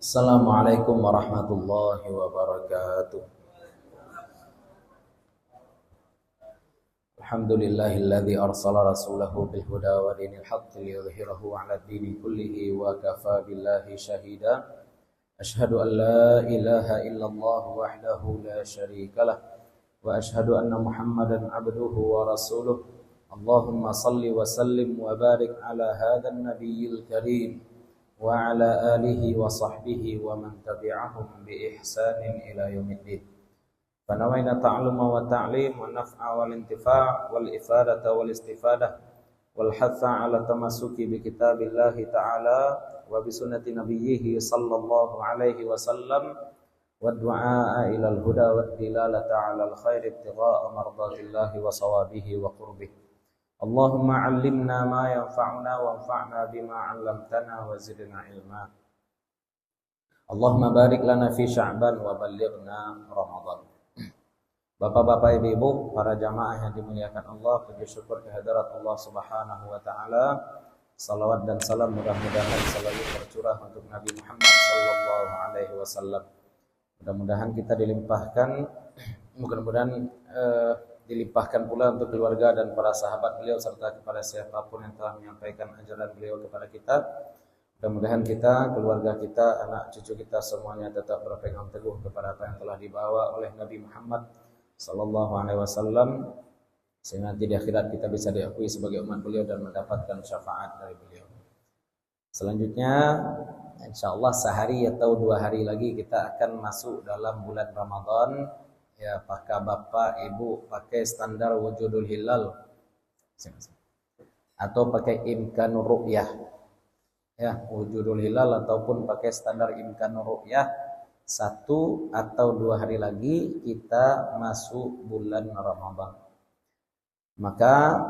Assalamualaikum warahmatullahi wabarakatuh. Alhamdulillahilladzi arsala rasulahu bil huda wa dinil haqqi liyudhhirahu 'ala ad-dini kullihi wa kafa billahi shahida. Asyhadu an la ilaha illallah wahdahu la syarikalah wa asyhadu anna Muhammadan 'abduhu wa rasuluh. Allahumma salli wa sallim wa barik 'ala hadzal nabiyyil karim wa ala alihi wa sahbihi wa man tabi'ahum bi ihsanin ila yaumiddin. Fanawaina ta'alluma wa ta'lim wa naf'a wal intifa' wal ifadata wal istifadah wal hatha ala tamassuki bi kitabillahi ta'ala wa bi sunnati nabiyhi sallallahu alaihi wasallam wa du'a ila al huda wa dilalata ala al khair ibtigha'a mardatillahi wa sawabihi wa qurbihi. Allahumma 'allimna ma yanfa'una wanfa'na bima 'allamtana wa zidna ilma. Allahumma barik lana fi Sya'ban wa ballighna Ramadan. Bapak-bapak, ibu-ibu, para jamaah yang dimuliakan Allah, puji syukur kehadirat Allah Subhanahu wa taala. Salawat dan salam mudah-mudahan selalu tercurah untuk Nabi Muhammad sallallahu alaihi wasallam. Mudah-mudahan kita dilimpahkan dilimpahkan pula untuk keluarga dan para sahabat beliau serta kepada siapapun yang telah menyampaikan ajaran beliau kepada kita. Mudah-mudahan kita, keluarga kita, anak cucu kita semuanya tetap berpegang teguh kepada apa yang telah dibawa oleh Nabi Muhammad sallallahu alaihi wasallam, sehingga nanti di akhirat kita bisa diakui sebagai umat beliau dan mendapatkan syafaat dari beliau. Selanjutnya, insyaallah sehari atau 2 hari lagi kita akan masuk dalam bulan Ramadan. Ya, apakah Bapak, Ibu pakai standar wujudul hilal atau pakai imkanur ru'yah? Ya, wujudul hilal ataupun pakai standar imkanur ru'yah, 1 atau 2 hari lagi kita masuk bulan Ramadan. Maka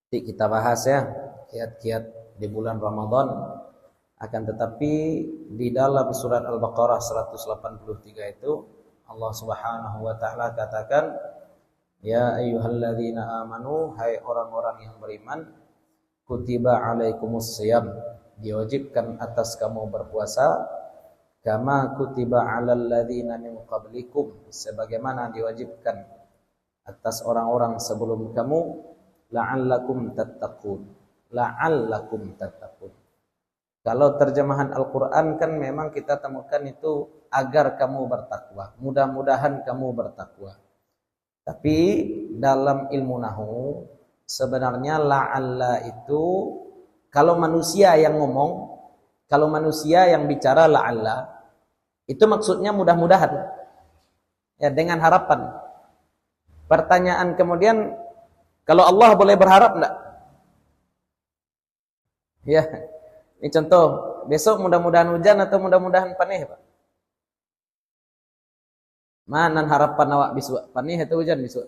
kita bahas ya kiat-kiat di bulan Ramadan. Akan tetapi di dalam surat Al-Baqarah 183 itu Allah Subhanahu wa taala katakan, ya ayyuhalladzina amanu, hai orang-orang yang beriman, kutiba alaikumus shiyam, diwajibkan atas kamu berpuasa, kama kutiba alal ladzina min qablikum, sebagaimana diwajibkan atas orang-orang sebelum kamu, la'allakum tattaqun. La'allakum tattaqun. Kalau terjemahan Al-Qur'an kan memang kita temukan itu agar kamu bertakwa, mudah-mudahan kamu bertakwa. Tapi dalam ilmu nahwu sebenarnya la'alla itu kalau manusia yang ngomong, kalau manusia yang bicara la'alla itu maksudnya mudah-mudahan. Ya, dengan harapan. Pertanyaan kemudian, kalau Allah boleh berharap enggak? Ya. Ini contoh, besok mudah-mudahan hujan atau mudah-mudahan panih, Pak? Mana harapan awak besok? Panih atau hujan besok?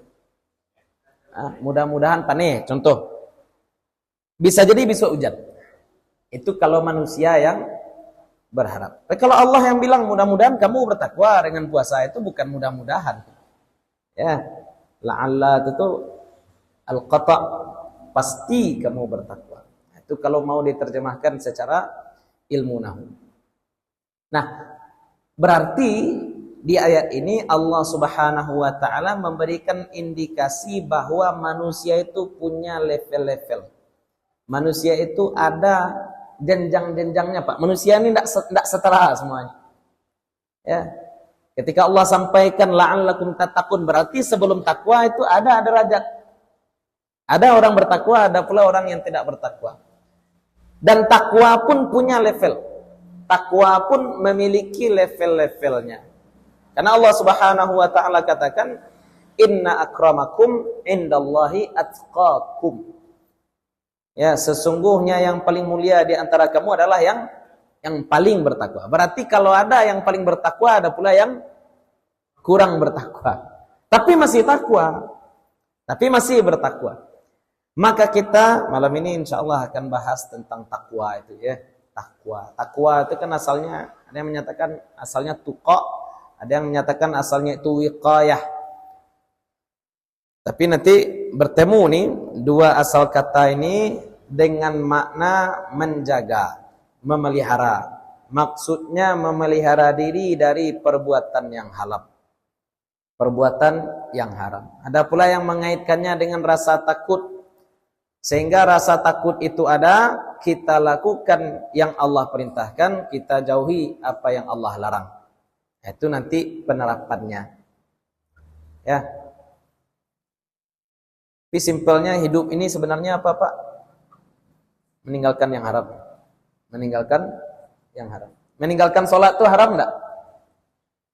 Mudah-mudahan panih, contoh. Bisa jadi besok hujan. Itu kalau manusia yang berharap. Tapi kalau Allah yang bilang mudah-mudahan kamu bertakwa dengan puasa, itu bukan mudah-mudahan. Ya, la'alla itu al-qata', pasti kamu bertakwa. Itu kalau mau diterjemahkan secara ilmu nahwu. Nah, berarti di ayat ini Allah Subhanahu wa taala memberikan indikasi bahwa manusia itu punya level-level. Manusia itu ada jenjang-jenjangnya, Pak. Manusia ini tidak setara semuanya. Ya. Ketika Allah sampaikan la'allakum tattaqun, berarti sebelum takwa itu ada derajat. Ada orang bertakwa, ada pula orang yang tidak bertakwa. Dan takwa pun punya level. Takwa pun memiliki level-levelnya. Karena Allah Subhanahu wa taala katakan, inna akramakum indallahi atqakum. Ya, sesungguhnya yang paling mulia di antara kamu adalah yang paling bertakwa. Berarti kalau ada yang paling bertakwa, ada pula yang kurang bertakwa. Tapi masih takwa. Tapi masih bertakwa. Maka kita malam ini insyaallah akan bahas tentang takwa itu ya. Takwa. Takwa itu kan asalnya, ada yang menyatakan asalnya tuqa, ada yang menyatakan asalnya itu wiqayah. Tapi nanti bertemu nih dua asal kata ini dengan makna menjaga, memelihara. Maksudnya memelihara diri dari perbuatan yang haram. Perbuatan yang haram. Ada pula yang mengaitkannya dengan rasa takut. Sehingga rasa takut itu ada, kita lakukan yang Allah perintahkan, kita jauhi apa yang Allah larang. Itu nanti penerapannya. Ya. Tapi simpelnya hidup ini sebenarnya apa, Pak? Meninggalkan yang haram. Meninggalkan yang haram. Meninggalkan sholat itu haram enggak?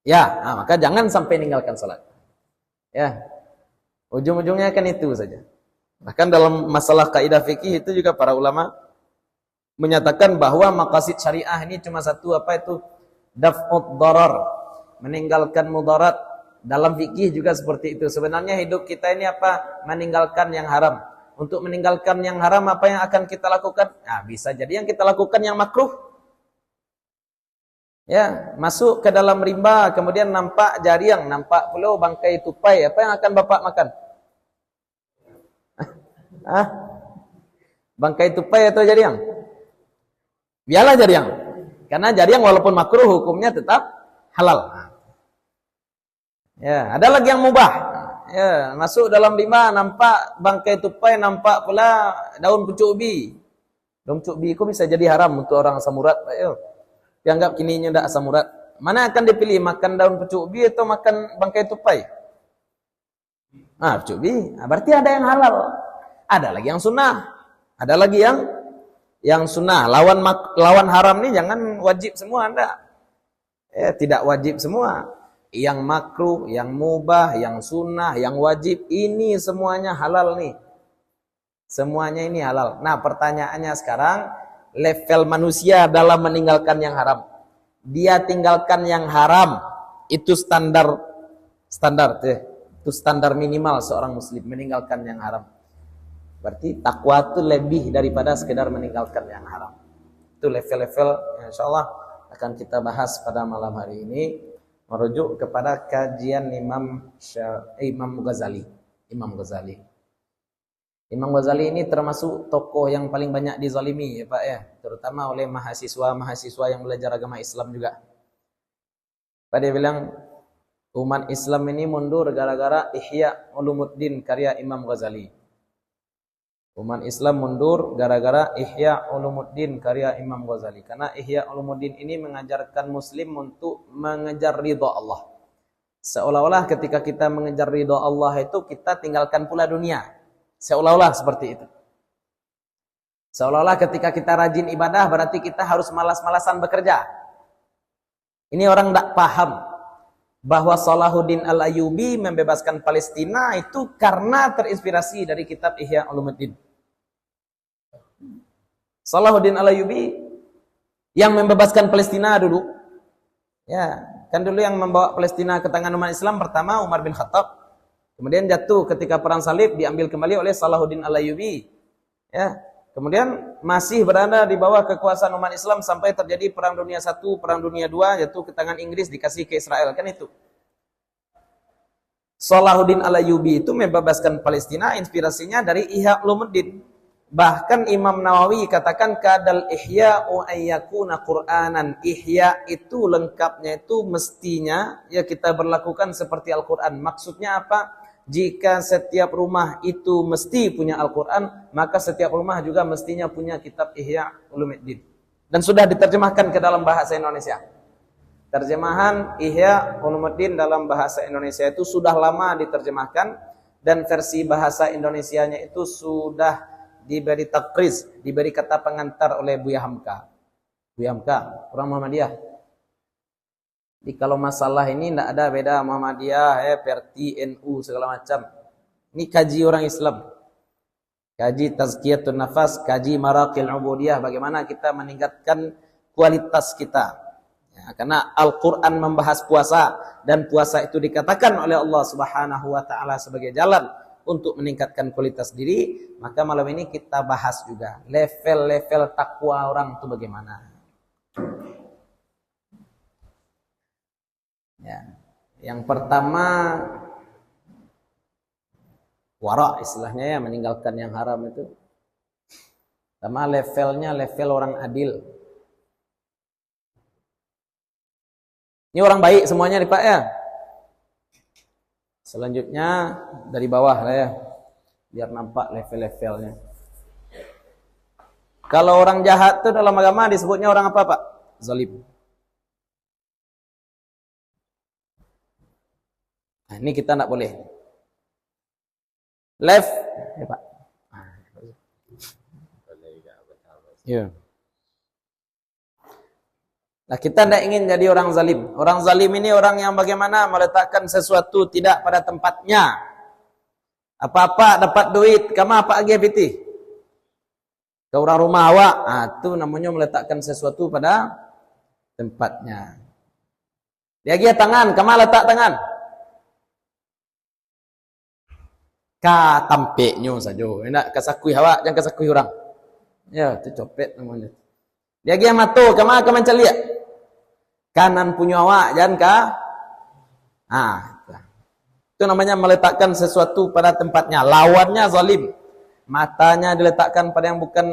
Ya, maka jangan sampai meninggalkan sholat. Ya. Ujung-ujungnya kan itu saja. Bahkan dalam masalah kaidah fikih itu juga para ulama menyatakan bahwa maqasid syariah ini cuma satu, apa itu? Daf'ud darar. Meninggalkan mudarat. Dalam fikih juga seperti itu. Sebenarnya hidup kita ini apa? Meninggalkan yang haram. Untuk meninggalkan yang haram, apa yang akan kita lakukan? Nah, bisa jadi yang kita lakukan yang makruh. Ya, masuk ke dalam rimba, kemudian nampak jariang, nampak pula bangkai tupai. Apa yang akan Bapak makan? Bangkai tupai atau jariang? Biarlah jariang. Karena jariang walaupun makruh, hukumnya tetap halal. Ya, ada lagi yang mubah. Ya, masuk dalam rimba, nampak bangkai tupai, nampak pula daun pucuk ubi. Daun pucuk ubi itu bisa jadi haram untuk orang asam urat, Pak. Ya. Dianggap kininya tidak asam urat. Mana akan dipilih, makan daun pucuk ubi atau makan bangkai tupai? Pucuk ubi. Berarti ada yang halal. Ada lagi yang sunnah. Ada lagi yang sunnah. Lawan haram nih jangan wajib semua, enggak. Tidak wajib semua. Yang makruh, yang mubah, yang sunnah, yang wajib, ini semuanya halal nih. Semuanya ini halal. Nah, pertanyaannya sekarang, level manusia dalam meninggalkan yang haram. Dia tinggalkan yang haram, itu standar itu standar minimal seorang muslim meninggalkan yang haram. Berarti takwa itu lebih daripada sekedar meninggalkan yang haram. Itu level-level yang insyaallah akan kita bahas pada malam hari ini, merujuk kepada kajian Imam Ghazali. Imam Ghazali ini termasuk tokoh yang paling banyak dizalimi ya Pak ya, terutama oleh mahasiswa yang belajar agama Islam juga. Pak dia bilang umat Islam ini mundur gara-gara Ihya Ulumuddin karya Imam Ghazali. Umat Islam mundur gara-gara Ihya Ulumuddin karya Imam Ghazali. Karena Ihya Ulumuddin ini mengajarkan muslim untuk mengejar ridha Allah. Seolah-olah ketika kita mengejar ridha Allah itu kita tinggalkan pula dunia. Seolah-olah seperti itu. Seolah-olah ketika kita rajin ibadah berarti kita harus malas-malasan bekerja. Ini orang tidak paham bahwa Salahuddin Al-Ayyubi membebaskan Palestina itu karena terinspirasi dari kitab Ihya Ulumuddin. Salahuddin Al-Ayyubi yang membebaskan Palestina dulu. Ya, kan dulu yang membawa Palestina ke tangan umat Islam pertama Umar bin Khattab. Kemudian jatuh ketika perang salib diambil kembali oleh Salahuddin Al-Ayyubi. Ya, kemudian masih berada di bawah kekuasaan umat Islam sampai terjadi perang dunia 1, perang dunia 2, jatuh ke tangan Inggris, dikasih ke Israel, kan itu. Salahuddin Al-Ayyubi itu membebaskan Palestina inspirasinya dari Ihya Ulumuddin. Bahkan Imam Nawawi katakan kadal ihya'u ayyakuna Qur'anan. Ihya itu lengkapnya itu mestinya ya kita berlakukan seperti Al-Qur'an. Maksudnya apa? Jika setiap rumah itu mesti punya Al-Qur'an, maka setiap rumah juga mestinya punya kitab Ihya Ulumuddin. Dan sudah diterjemahkan ke dalam bahasa Indonesia. Terjemahan Ihya Ulumuddin dalam bahasa Indonesia itu sudah lama diterjemahkan dan versi bahasa Indonesianya itu sudah diberi takriz, diberi kata pengantar oleh Buya Hamka. Buya Hamka, orang Muhammadiyah. Jadi kalau masalah ini tidak ada beda Muhammadiyah, Perti, NU segala macam. Ini kaji orang Islam. Kaji tazkiyatun nafas, kaji maraqil ubudiyah, bagaimana kita meningkatkan kualitas kita. Ya, karena Al-Qur'an membahas puasa dan puasa itu dikatakan oleh Allah Subhanahu wa taala sebagai jalan untuk meningkatkan kualitas diri, maka malam ini kita bahas juga level-level takwa orang itu bagaimana. Ya. Yang pertama wara istilahnya ya, meninggalkan yang haram itu. Pertama levelnya level orang adil. Ini orang baik semuanya nih Pak ya. Selanjutnya dari bawah lah ya, biar nampak level-levelnya. Kalau orang jahat tuh dalam agama disebutnya orang apa Pak? Zalim. Nah, ini kita tidak boleh. Left, ya Pak. Ya. Nah, kita tidak ingin jadi orang zalim. Orang zalim ini orang yang bagaimana meletakkan sesuatu tidak pada tempatnya. Apa-apa dapat duit, kamu apa lagi piti? Ke orang rumah awak, itu namanya meletakkan sesuatu pada tempatnya. Dia gia tangan, kamu letak tangan. Ka tampeknya saja. Enak kasakui awak, jangan kasakui orang. Ya, itu copet namanya. Dia gia mata, kamu akan mencari. Kanan punya awak, jangan ka. Itu namanya meletakkan sesuatu pada tempatnya. Lawannya zalim. Matanya diletakkan pada yang bukan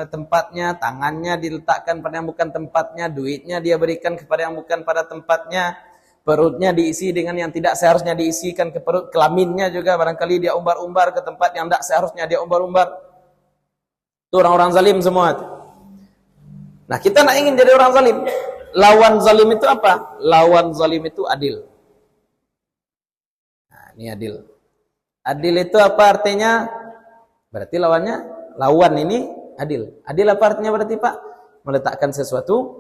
tempatnya, tangannya diletakkan pada yang bukan tempatnya, duitnya dia berikan kepada yang bukan pada tempatnya, perutnya diisi dengan yang tidak seharusnya diisikan ke perut, kelaminnya juga barangkali dia umbar-umbar ke tempat yang tidak seharusnya dia umbar-umbar. Itu orang-orang zalim semua. Nah, kita nak ingin jadi orang zalim. Lawan zalim itu apa? Lawan zalim itu adil. Nah, ini adil. Adil itu apa artinya? Berarti lawan ini adil. Adil apa artinya berarti Pak? Meletakkan sesuatu,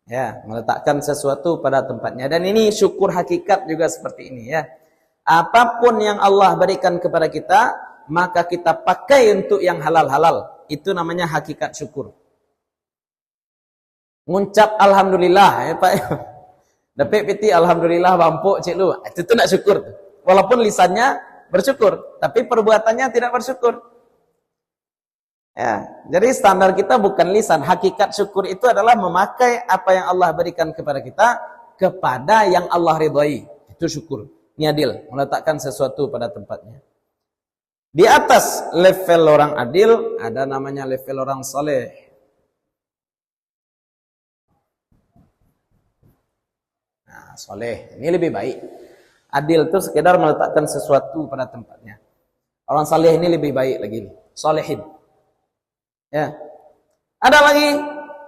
ya, meletakkan sesuatu pada tempatnya. Dan ini syukur hakikat juga seperti ini ya. Apapun yang Allah berikan kepada kita, maka kita pakai untuk yang halal-halal. Itu namanya hakikat syukur. Ngucap alhamdulillah ya Pak. Dapat piti alhamdulillah bampuk cik lu. Itu tuh nak syukur. Walaupun lisannya bersyukur, tapi perbuatannya tidak bersyukur. Ya, jadi standar kita bukan lisan. Hakikat syukur itu adalah memakai apa yang Allah berikan kepada kita kepada yang Allah ridhai. Itu syukur. Ini adil, meletakkan sesuatu pada tempatnya. Di atas level orang adil ada namanya level orang soleh. Nah, soleh ini lebih baik. Adil itu sekedar meletakkan sesuatu pada tempatnya. Orang saleh ini lebih baik lagi. Solehin. Ya. Ada lagi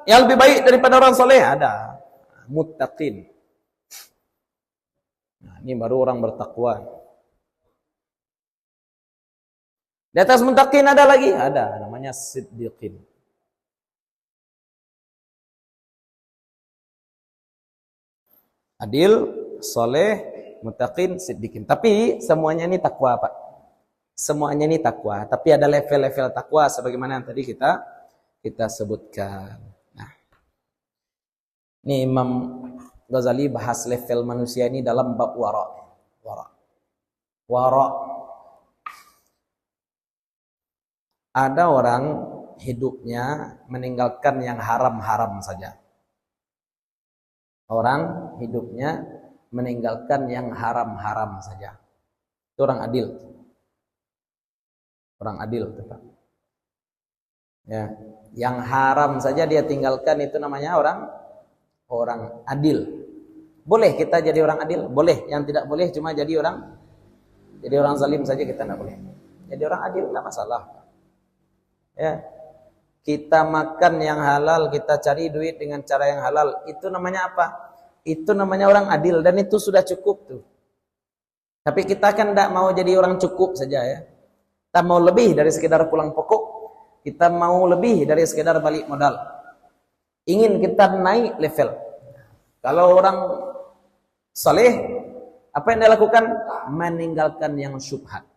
yang lebih baik daripada orang saleh? Ada. Muttaqin. Nah, ini baru orang bertakwa. Di atas muttaqin ada lagi? Ada. Namanya siddiqin. Adil, soleh, muttaqin, siddiqin. Tapi semuanya ini takwa Pak. Semuanya ini takwa. Tapi ada level-level takwa sebagaimana yang tadi kita sebutkan. Nah, ini Imam Ghazali bahas level manusia ini dalam bab wara. Wara. Ada orang hidupnya meninggalkan yang haram-haram saja. Orang hidupnya meninggalkan yang haram-haram saja. Itu orang adil. Orang adil, Pak. Ya, yang haram saja dia tinggalkan itu namanya orang adil. Boleh kita jadi orang adil? Boleh. Yang tidak boleh cuma jadi orang zalim saja kita tidak boleh. Jadi orang adil tidak masalah. Ya. Kita makan yang halal, kita cari duit dengan cara yang halal. Itu namanya apa? Itu namanya orang adil dan itu sudah cukup tuh. Tapi kita kan tidak mau jadi orang cukup saja ya. Kita mau lebih dari sekedar pulang pokok. Kita mau lebih dari sekedar balik modal. Ingin kita naik level. Kalau orang saleh, apa yang dia lakukan? Meninggalkan yang syubhat.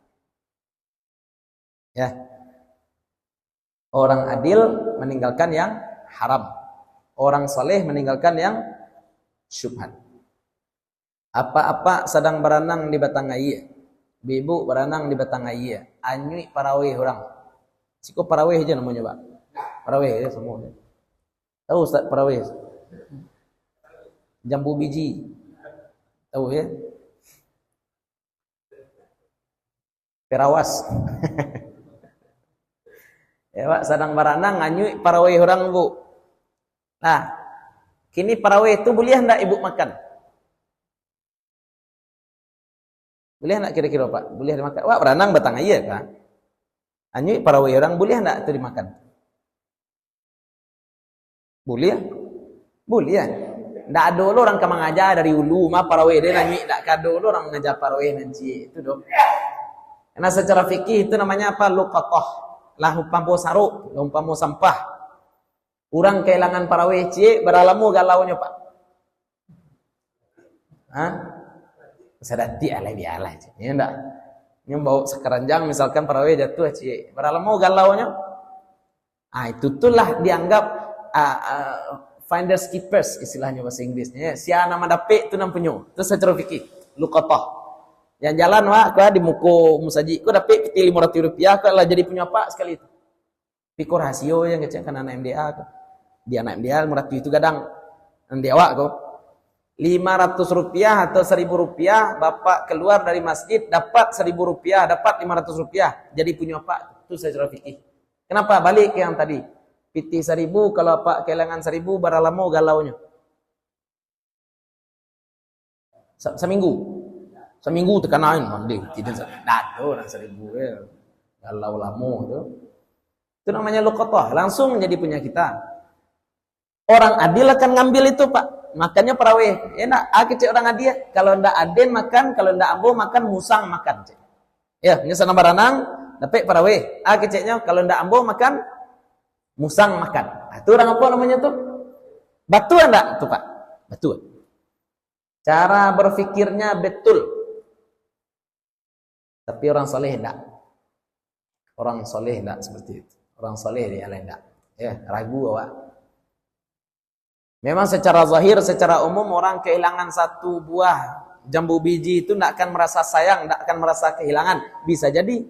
Ya. Orang adil meninggalkan yang haram. Orang saleh meninggalkan yang syubhat. Apa-apa sedang berenang di batang air. Bibu berenang di batang air. Anyui parawih orang. Siko parawih aja namanya, Pak. Parawih ya semua. Tahu Ustaz parawih? Jambu biji. Tahu ya? Perawas. Ya Pak, sedang berenang anyui parawih orang, Bu. Nah, Kini parawih itu boleh enggak ibu makan? Boleh enggak kira-kira Pak? Boleh dimakan? Wah, beranang batang aja Pak. Anyu parawih orang boleh enggak itu dimakan? Boleh? Boleh ya? Enggak ada orang ke mengajar dari hulu mah parawih dia nanyi enggak kado orang mengajar parawih nanti itu dong. Karena secara fikih itu namanya apa? Luqatah. Lah umpama saruk, umpama sampah. Orang kehilangan parawih cie beralamu galaunya Pak. Hah? Sedati alai dia alai. Ya enggak. Ini bawa sekeranjang misalkan parawih jatuh cie. Beralamu galaunya. Ah itu lah dianggap finders keepers istilahnya bahasa Inggrisnya. Sia nama dapik itu nam punyo. Itu secara fikih. Luqatah. Yang jalan wak kau di muko musaji. Kau dapik peti Rp500. Kau lah jadi punya Pak sekali itu. Piko rasio yang kecil kan anak MDA kau. Dia anak MDA Rp500 itu gadang. Nanti awak kau. Rp500 atau Rp1.000 Bapak keluar dari masjid dapat Rp1.000 dapat Rp500 jadi punya Pak itu secara fikih. Kenapa balik ke yang tadi piti 1.000 kalau Pak kehilangan 1.000 beralamu galaunya seminggu tekanain mandi tidak dado orang 1.000 galau lamu itu namanya luqatah langsung menjadi punya kita. Orang adil akan ngambil itu Pak. Makanya parawih, enak, kecil orang adil. Kalau ndak aden makan, kalau ndak ambo makan, musang makan. Ya, ini sana baranang, dapat parawih. Kecilnya kalau ndak ambo makan, musang makan. Itu orang apa namanya tuh? Batu enggak tuh Pak? Batu. Cara berfikirnya betul. Tapi orang soleh enggak. Orang soleh enggak seperti itu. Orang soleh dia enggak. Ya, ragu awak. Memang secara zahir, secara umum orang kehilangan satu buah jambu biji itu tidak akan merasa sayang, tidak akan merasa kehilangan. Bisa jadi.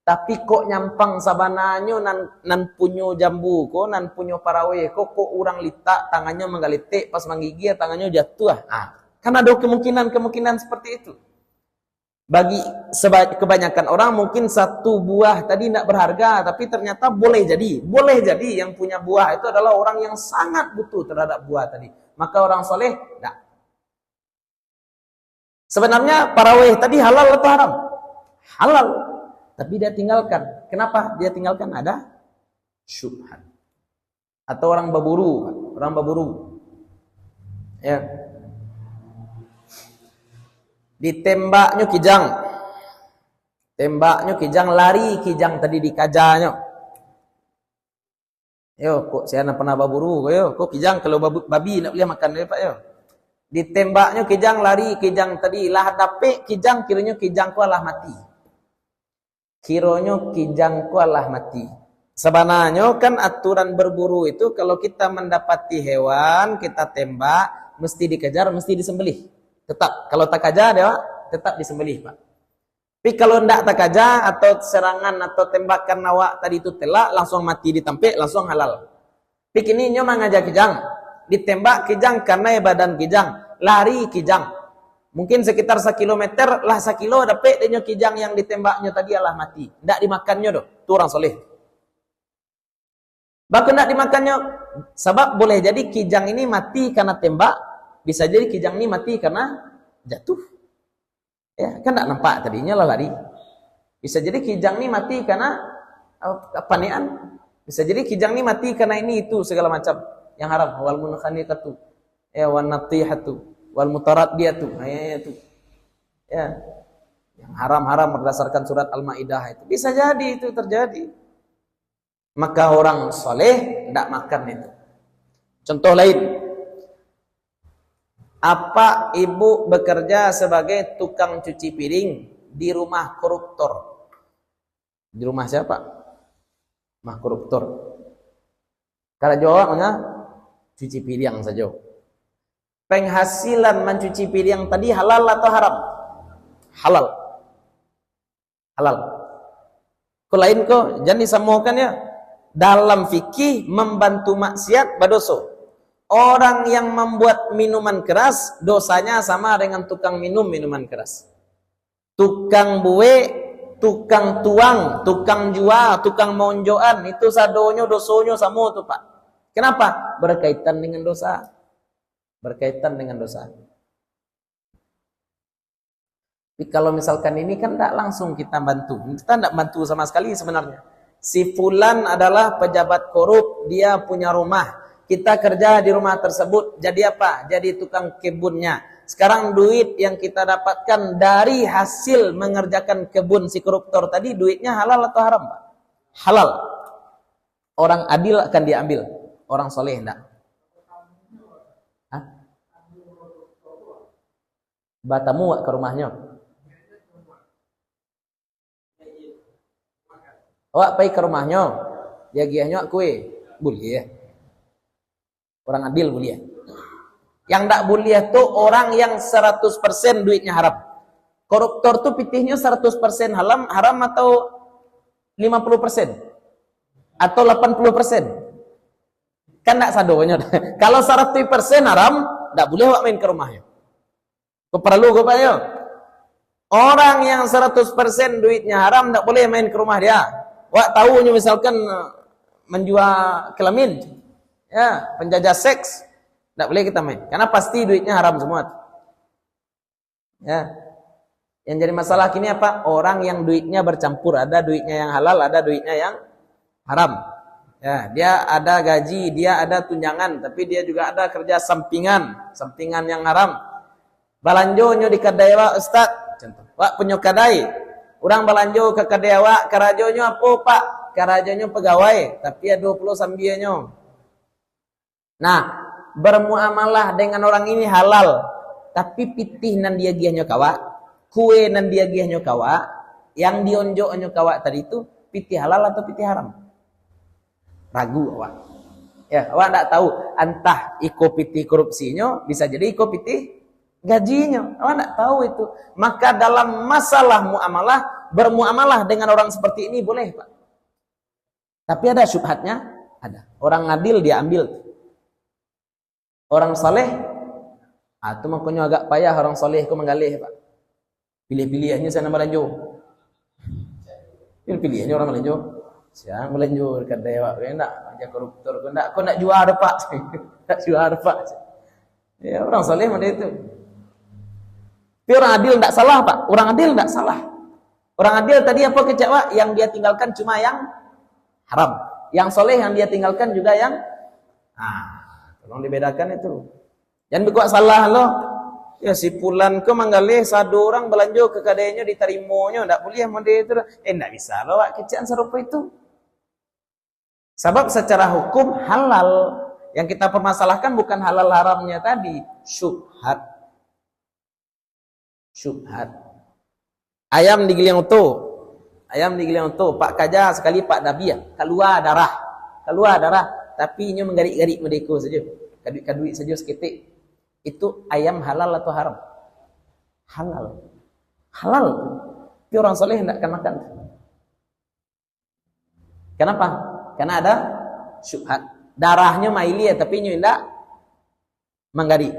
Tapi kok nyampang sabananyo nan punyo jambu ko, nan punyo parawih kok orang litak tangannya menggalitik pas menggigit tangannya jatuh. Kan ada kemungkinan seperti itu. Bagi kebanyakan orang mungkin satu buah tadi tidak berharga, tapi ternyata boleh jadi yang punya buah itu adalah orang yang sangat butuh terhadap buah tadi. Maka orang soleh tidak. Sebenarnya parawih tadi halal atau haram? Halal, tapi dia tinggalkan. Kenapa dia tinggalkan? Ada syubhat. Atau orang baburu, ya. Ditembaknya kijang lari kijang tadi dikajanya. Yo, kok saya nak pernah baburu yo, kok kijang kalau babi nak boleh makan dia Pak yo. Ditembaknya kijang lari kijang tadi lah dapik kijang kiranya kijang ku alah mati. Kiranya kijang ku alah mati. Sebenarnya kan aturan berburu itu kalau kita mendapati hewan kita tembak mesti dikejar, mesti disembelih. Tetap, kalau tak kaja dia tetap disembelih Pak. Tapi kalau ndak tak kaja atau serangan atau tembakan awak tadi itu telak langsung mati ditampik langsung halal. Tapi kini nyo mengajak kijang, ditembak kijang karena badan kijang, lari kijang. Mungkin sekitar 1 kilometer lah 1 kilo dapat dia kijang yang ditembaknya tadi alah mati. Ndak dimakannya doh, tu orang soleh. Bahkan ndak dimakannya sebab boleh jadi kijang ini mati karena tembak. Bisa jadi kijang ini mati karena jatuh. Ya, kan tak nampak tadinya lah lari. Bisa jadi kijang ini mati karena panian. Bisa jadi kijang ini mati karena ini itu segala macam yang haram. Wal munkhaniqatu, ya wan natihatu, wal mutaraddiyatu. Itu. Ya. Yang haram-haram berdasarkan surat Al-Maidah itu. Bisa jadi itu terjadi. Maka orang soleh tidak makan itu. Contoh lain. Apa ibu bekerja sebagai tukang cuci piring di rumah koruptor? Di rumah siapa? Rumah koruptor. Kalau jawabnya cuci piring saja. Penghasilan mencuci piring tadi halal atau haram? Halal. Halal. Kau lain kok jangan disamakan ya. Dalam fikih membantu maksiat berdosa. Orang yang membuat minuman keras dosanya sama dengan tukang minum minuman keras. Tukang buwe, tukang tuang, tukang jual, tukang monjoan itu sadonya dosonya sama tuh Pak. Kenapa? Berkaitan dengan dosa. berkaitan dengan dosa. Tapi kalau misalkan ini kan tidak langsung kita bantu. Kita tidak bantu sama sekali sebenarnya. Si fulan adalah pejabat korup, dia punya rumah. Kita kerja di rumah tersebut, jadi apa? Jadi tukang kebunnya. Sekarang duit yang kita dapatkan dari hasil mengerjakan kebun si koruptor tadi, duitnya halal atau haram, Pak? Halal. Orang adil akan diambil, orang soleh enggak. Hah? Batamu ke rumahnya. Awak pergi ke rumahnya, dia giahnya kue, boleh ya. Orang adil boleh ya. Yang tak boleh tuh orang yang 100% duitnya haram. Koruptor tuh pitihnya 100% haram atau 50%? Atau 80%? Kan tak sadonya. Kalau 100% haram, tak boleh awak main ke rumahnya. Kau perlu kepanya. Orang yang 100% duitnya haram, tak boleh main ke rumah dia. Wak tahunya misalkan menjual kelamin, ya, penjajah seks, tidak boleh kita main. Karena pasti duitnya haram semua. Ya. Yang jadi masalah kini apa? Orang yang duitnya bercampur, ada duitnya yang halal, ada duitnya yang haram. Ya, dia ada gaji, dia ada tunjangan, tapi dia juga ada kerja sampingan yang haram. Balanjonyo di kedai wak, Ustaz, contoh. Wak punya kedai. Orang balanjo ke kedai wak, karajonyo apa, Pak? Karajonyo pegawai, tapi ya 20 sambianyo. Nah, bermuamalah dengan orang ini halal, tapi pitih nan dia giahnya kawa, kue nan dia giahnya kawa, yang dionjoknya kawa tadi itu pitih halal atau pitih haram? Ragu awak. Ya, awak tak tahu entah iko pitih korupsinya, bisa jadi iko pitih gajinya. Awak tak tahu itu. Maka dalam masalah muamalah, bermuamalah dengan orang seperti ini boleh, Pak. Tapi ada syubhatnya, ada. Orang adil dia ambil. Orang saleh, itu makanya agak payah orang saleh ku menggalih, Pak. Pilih-pilihnya saya nama lanjut. Pilih-pilihnya orang lanjut. Siang melanjut dekat dewa, enggak aja koruptor, kau nak jual Pak. Tak jual Pak. Ya, orang saleh macam itu. Tapi orang adil tidak salah, Pak. Orang adil tidak salah. Orang adil tadi apa kecewa? Yang dia tinggalkan cuma yang haram. Yang soleh yang dia tinggalkan juga yang tolong dibedakan itu. Jangan berkuat salah loh. Ya si pulan ke manggalih satu orang belanja ke kadainya diterimanya, tidak boleh model itu. Tidak bisa loh, Pak. Kecaan serupa itu. Sebab secara hukum halal. Yang kita permasalahkan bukan halal haramnya tadi, syubhat. Ayam digiling utuh, Pak Kaja sekali Pak Nabi ya, keluar darah, tapi ini menggarik-garik medeko saja, kadui saja seketik. Itu ayam halal atau haram? Halal. Tapi orang soleh tidak akan makan. Kenapa? Karena ada syubhat. Darahnya maili ya, tapi ini tidak menggarik.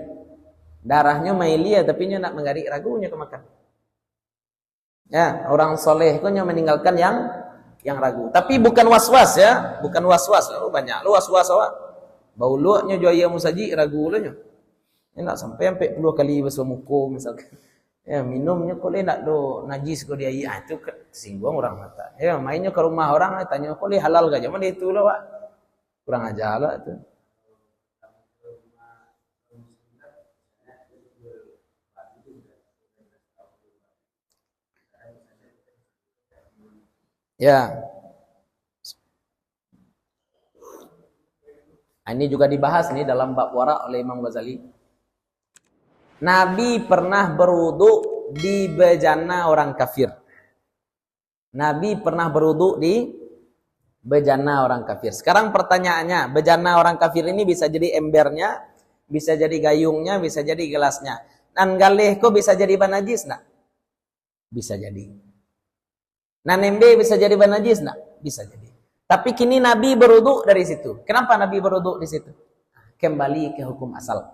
Darahnya maili ya, tapi ini tidak menggarik, ragunya kemakan. Ya, orang soleh itu meninggalkan yang ragu. Tapi bukan was-was ya, bukan was-was. Banyak lu was-was awak. Bau luaknya joya musaji ragu lunya. Ini nak sampai 40 kali basuh muka misalkan. Ya, minumnya kok nak do najis kok dia itu singgung orang mata. Ya, mainnya ke rumah orang tanya kok halal gak? Zaman itu loh, Pak. Kurang ajar lah itu. Ya. Ini juga dibahas nih dalam bab wara oleh Imam Ghazali. Nabi pernah berwudu di bejana orang kafir. Nabi pernah berwudu di bejana orang kafir. Sekarang pertanyaannya, bejana orang kafir ini bisa jadi embernya, bisa jadi gayungnya, bisa jadi gelasnya. Dan galih kok bisa jadi ban najis nak? Bisa jadi. Nanembe bisa jadi ban najis nak? Bisa jadi. Tapi kini Nabi berwudu dari situ. Kenapa Nabi berwudu di situ? Kembali ke hukum asal.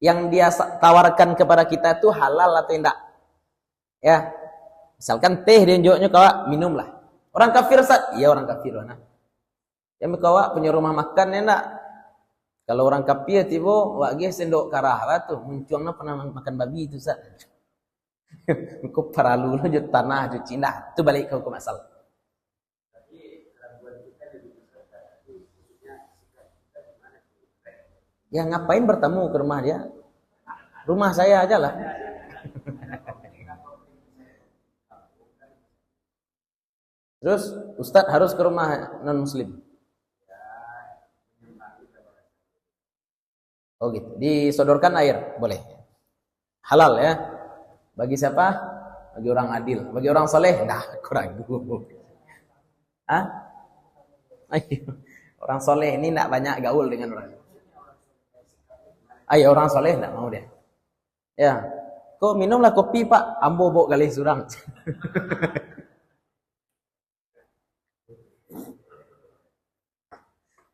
Yang dia tawarkan kepada kita itu halal atau tidak? Ya. Misalkan teh dia unjuknya kau minumlah. Orang kafir Ustaz? Iya orang kafir. Nah. Yang kau punya rumah makan ya enggak? Kalau orang kapia tiba, wak ge sendok karah lah tuh, muncuangnya pernah makan babi itu Ustaz. Kau paralu lo jut tanah jut Cina, itu balik ke hukum asal. Ya ngapain bertemu ke rumah dia? Rumah saya aja lah. Terus Ustadz harus ke rumah non muslim. Oh gitu. Disodorkan air, boleh. Halal ya. Bagi siapa? Bagi orang adil. Bagi orang soleh, nah aku ragu. Hah? Ayo. Orang soleh ini tidak banyak gaul dengan orang. Ayo orang soleh tidak mau dia. Ya. Kok minumlah kopi Pak, ambo bok kali surang.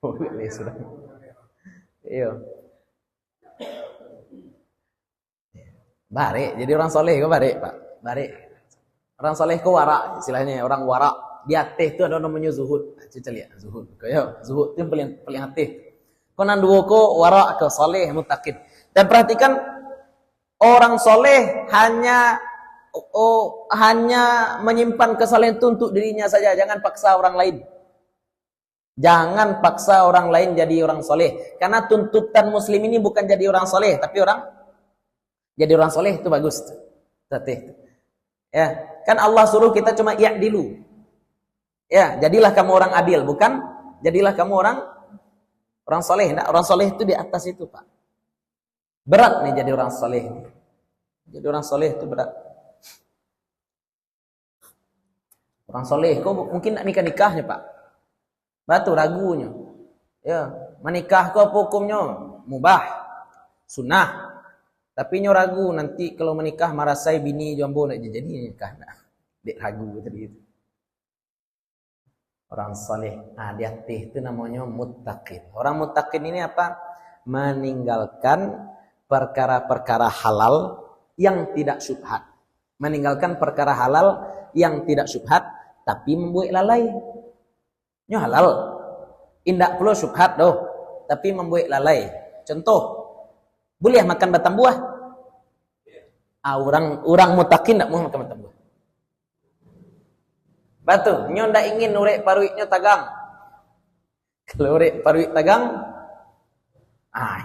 Bok kali surang. Iya. Barik, jadi orang soleh kok barik Pak. Barik. Orang soleh kok warak, istilahnya orang warak. Di atas itu ada namanya zuhud. Kita lihat zuhud. Kayak zuhud itu paling atas. Kau nanduo ko warak ke soleh muttaqin. Dan perhatikan orang soleh hanya menyimpan kesalehan itu untuk dirinya saja. Jangan paksa orang lain. Jangan paksa orang lain jadi orang soleh. Karena tuntutan muslim ini bukan jadi orang soleh, tapi jadi orang soleh itu bagus. Ya, kan Allah suruh kita cuma i'dilu. Ya, jadilah kamu orang adil, bukan jadilah kamu orang soleh. Nah, orang soleh itu di atas itu, Pak. Berat nih jadi orang soleh. Jadi orang soleh itu berat. Orang soleh, kok mungkin nak nikahnya, Pak? Batu ragunya. Ya, menikah kok hukumnya mubah, sunnah. Tapi nyo ragu nanti kalau menikah marasai bini jombo nak jadi nikah nak. Dek ragu tadi itu. Orang saleh. Nah, di atas itu namanya muttaqin. Orang muttaqin ini apa? Meninggalkan perkara-perkara halal yang tidak syubhat. Meninggalkan perkara halal yang tidak syubhat tapi membuat lalai. Nyo halal. Indak perlu syubhat doh, tapi membuat lalai. Contoh, boleh makan batang buah? Orang muttaqin tak mau makan batang buah. Batu, nyo ndak ingin urek paruiknya tagang. Kalau urek paruik tagang,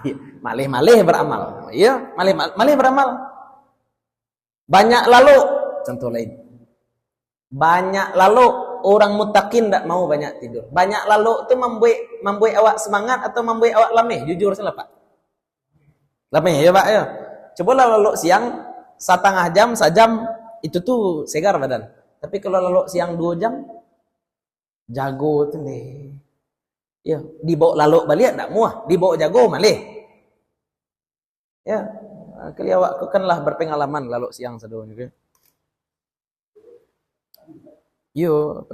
iya, malih-malih beramal. Iya, malih beramal. Banyak lalu, contoh lain. Banyak lalu orang muttaqin tak mau banyak tidur. Banyak lalu itu membuat awak semangat atau membuat awak lameh? Jujur saja Pak. Lameh ya Pak ya. Cobalah lalu siang setengah jam, sejam itu tuh segar badan. Tapi kalau lalu siang 2 jam jago tuh nih. Ya, dibawa lalu balik enggak muah, dibawa jago malih. Ya, kali awak kanlah berpengalaman lalu siang sedo gitu. Yo,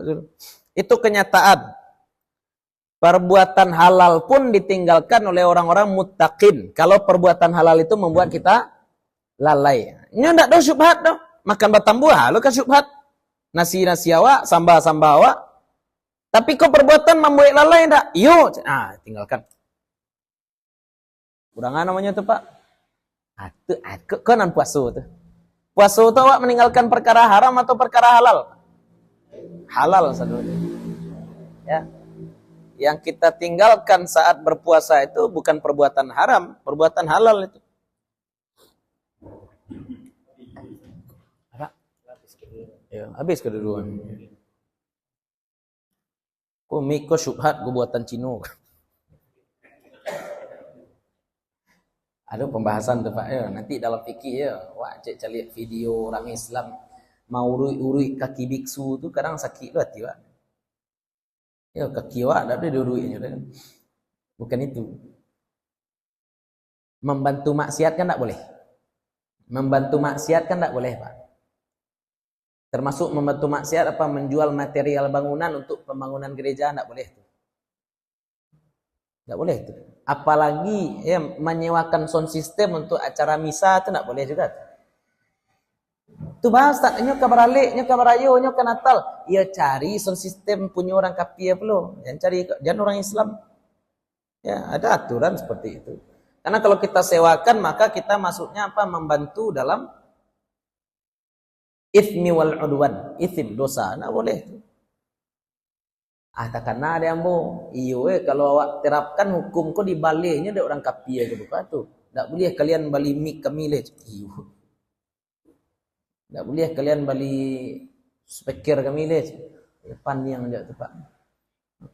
itu kenyataan. Perbuatan halal pun ditinggalkan oleh orang-orang muttaqin. Kalau perbuatan halal itu membuat kita lalai. Ini enggak ada syubhat doh. Makan batang buah, lo kan syubhat. Nasi awak, sambal awak. Tapi kok perbuatan membuat lalai enggak? Yo, tinggalkan. Kurangan namanya tuh Pak. Kok non puasa tuh. Puasa tuh awak meninggalkan perkara haram atau perkara halal? Halal saudara. Ya. Yang kita tinggalkan saat berpuasa itu bukan perbuatan haram, perbuatan halal itu. Apa? Ya, habis kedua. Miko syubhat gue buatan Cino. Ada pembahasan tuh Pak ya, nanti dalam fikih ya. Wah, cek lihat video orang Islam mau urui kaki biksu tuh kadang sakit loh hati Pak. Ya kaki awak ada diuruinya kan. Bukan itu. Membantu maksiat kan tak boleh. Membantu maksiat kan tak boleh, Pak. Termasuk membantu maksiat apa menjual material bangunan untuk pembangunan gereja tak boleh itu. Tak boleh itu. Apalagi ya menyewakan sound system untuk acara misa itu tak boleh juga. Tu bahas tak nyo kabar alik, nyo kabar ayo, nyo ke Natal. Ya cari sound system punya orang kapia perlu. Jangan cari jangan orang Islam. Ya, ada aturan seperti itu. Karena kalau kita sewakan maka kita masuknya apa? Membantu dalam ithmi wal udwan, ithim dosa. Nah boleh. Takkan ada yang mau. Iyo kalau awak terapkan hukum kau di balainya ada orang kapi aja buka tu. Tak boleh kalian bali mik kami le. Iyo. Tak boleh kalian bali speaker kami le. Depan yang aja tu Pak.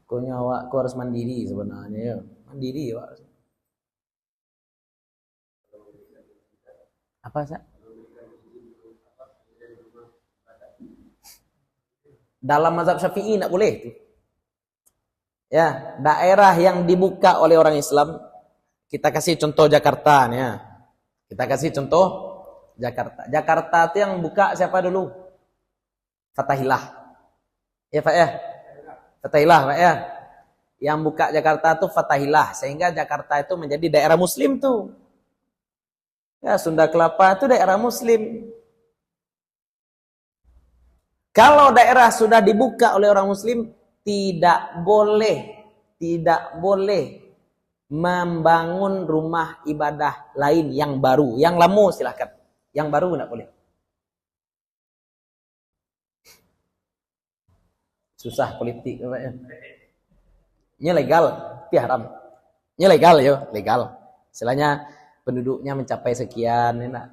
Pokoknya awak kau harus mandiri sebenarnya ya. Mandiri awak. Apa sih? Dalam mazhab Syafi'i tak boleh tu. Ya, daerah yang dibuka oleh orang Islam, kita kasih contoh Jakarta nih ya. Kita kasih contoh Jakarta. Jakarta itu yang buka siapa dulu? Fatahillah. Ya Pak ya? Fatahillah Pak ya? Yang buka Jakarta itu Fatahillah, sehingga Jakarta itu menjadi daerah muslim tuh. Ya, Sunda Kelapa itu daerah muslim. Kalau daerah sudah dibuka oleh orang muslim, tidak boleh membangun rumah ibadah lain yang baru. Yang lama silahkan, yang baru tidak boleh. Susah politik Pak ya. Ini legal, tapi haram. Ini legal yo, legal. Istilahnya penduduknya mencapai sekian, enak.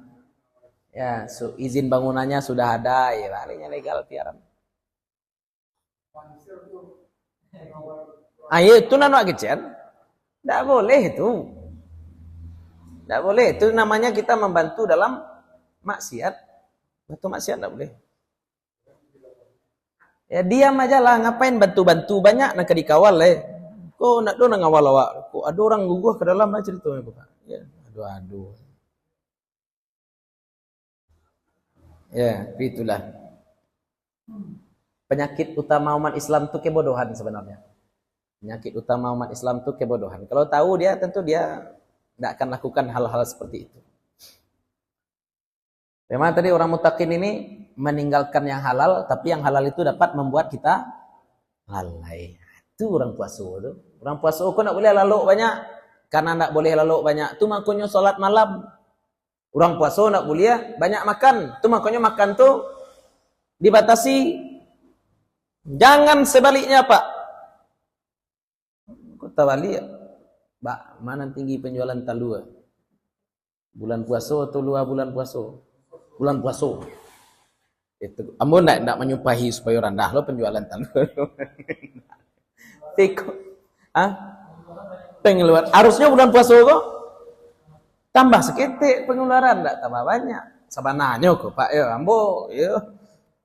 Ya, izin bangunannya sudah ada, ya palingnya legal, tapi haram. Ayo itu nano kecil, tidak boleh itu, tidak boleh. Itu namanya kita membantu dalam maksiat, bantu maksiat tidak boleh. Ya diam aja lah, ngapain bantu-bantu banyak nak dikawal le. Kok nak do ngawal awak, kok ada orang guguh ke dalam ceritanya Pak. Ya, aduh. Ya, itulah. Penyakit utama umat Islam itu kebodohan sebenarnya. Penyakit utama umat Islam itu kebodohan. Kalau tahu dia, tentu dia tidak akan lakukan hal-hal seperti itu. Memang tadi orang mutakin ini meninggalkan yang halal, tapi yang halal itu dapat membuat kita lalai. Itu orang puasa tu. Orang puasa kok nak boleh lalu banyak, karena nak boleh lalu banyak. Tu makanya solat malam. Orang puasa nak boleh banyak makan. Tu makanya makan tu dibatasi. Jangan sebaliknya Pak. Kota balik, Pak, mana tinggi penjualan talu? Bulan puasa atau luar bulan puasa? Bulan puasa. Itu, amun nak menyumpahi supaya rendah lo penjualan talu. Tiko, pengeluaran. Harusnya bulan puasa kok tambah seketik pengeluaran, tak tambah banyak. Sabananya kok Pak ya, ambo ya.